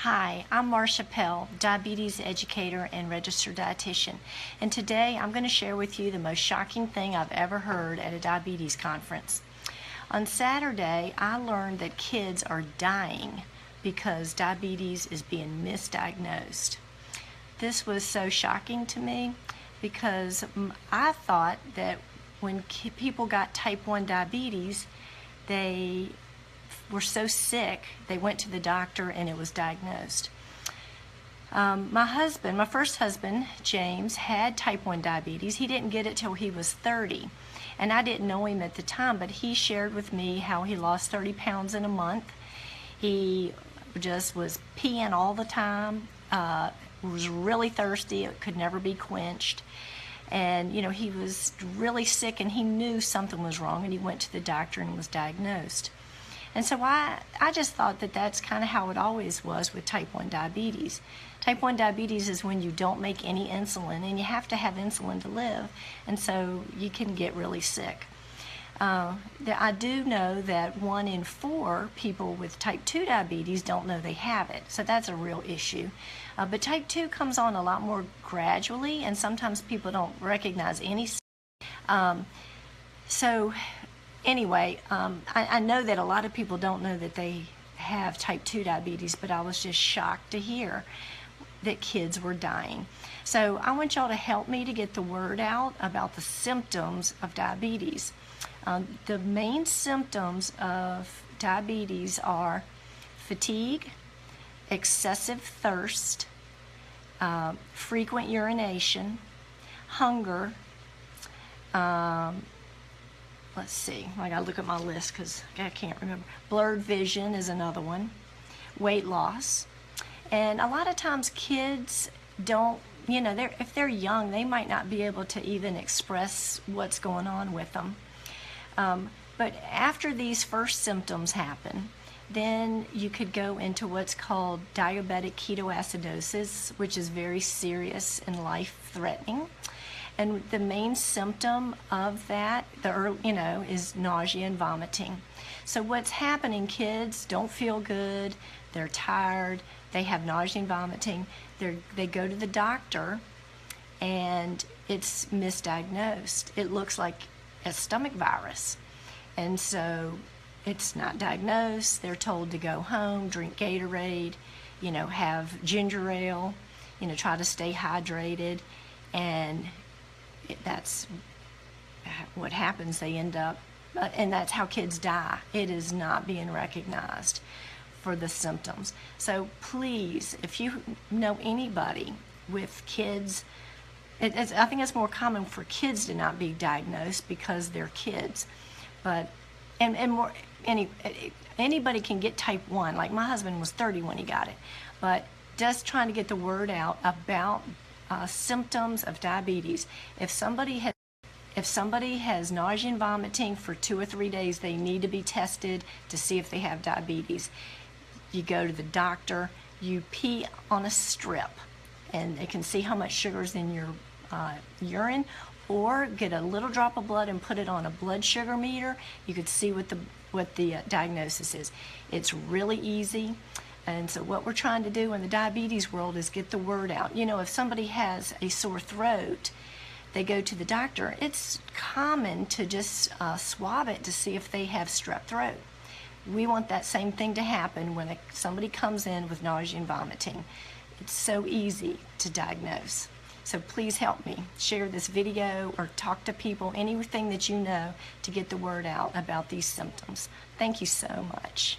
Hi, I'm Marcia Pell, diabetes educator and registered dietitian, and today I'm going to share with you the most shocking thing I've ever heard at a diabetes conference. On Saturday, I learned that kids are dying because diabetes is being misdiagnosed. This was so shocking to me because I thought that when people got type 1 diabetes, they were so sick they went to the doctor and it was diagnosed. My first husband, James, had type 1 diabetes. He didn't get it till he was 30, and I didn't know him at the time, but he shared with me how he lost 30 pounds in a month. He just was peeing all the time, was really thirsty, it could never be quenched. And he was really sick and he knew something was wrong, and he went to the doctor and was diagnosed. And so I just thought that that's kind of how it always was with type 1 diabetes. Type 1 diabetes is when you don't make any insulin, and you have to have insulin to live, and so you can get really sick. I do know that 1 in 4 people with type 2 diabetes don't know they have it, so that's a real issue. But type 2 comes on a lot more gradually, and sometimes people don't recognize any. Anyway, I know that a lot of people don't know that they have type 2 diabetes, but I was just shocked to hear that kids were dying. So I want y'all to help me to get the word out about the symptoms of diabetes. The main symptoms of diabetes are fatigue, excessive thirst, frequent urination, hunger. Let's see, I gotta look at my list because I can't remember. Blurred vision is another one. Weight loss. And a lot of times kids don't, if they're young, they might not be able to even express what's going on with them. But after these first symptoms happen, then you could go into what's called diabetic ketoacidosis, which is very serious and life-threatening. And the main symptom of that, is nausea and vomiting. So what's happening, kids don't feel good, they're tired, they have nausea and vomiting, they go to the doctor, and it's misdiagnosed. It looks like a stomach virus. And so it's not diagnosed, they're told to go home, drink Gatorade, have ginger ale, try to stay hydrated, and that's what happens. They end up, and that's how kids die. It is not being recognized for the symptoms. So please, if you know anybody with kids, I think it's more common for kids to not be diagnosed because they're kids. But anybody can get type 1. Like my husband was 30 when he got it. But just trying to get the word out about symptoms of diabetes. If somebody has nausea and vomiting for 2 or 3 days, they need to be tested to see if they have diabetes. You go to the doctor, you pee on a strip, and they can see how much sugar is in your urine, or get a little drop of blood and put it on a blood sugar meter. You could see what the diagnosis is. It's really easy. And so what we're trying to do in the diabetes world is get the word out. If somebody has a sore throat, they go to the doctor. It's common to just swab it to see if they have strep throat. We want that same thing to happen when somebody comes in with nausea and vomiting. It's so easy to diagnose. So please help me. Share this video or talk to people, anything that you know, to get the word out about these symptoms. Thank you so much.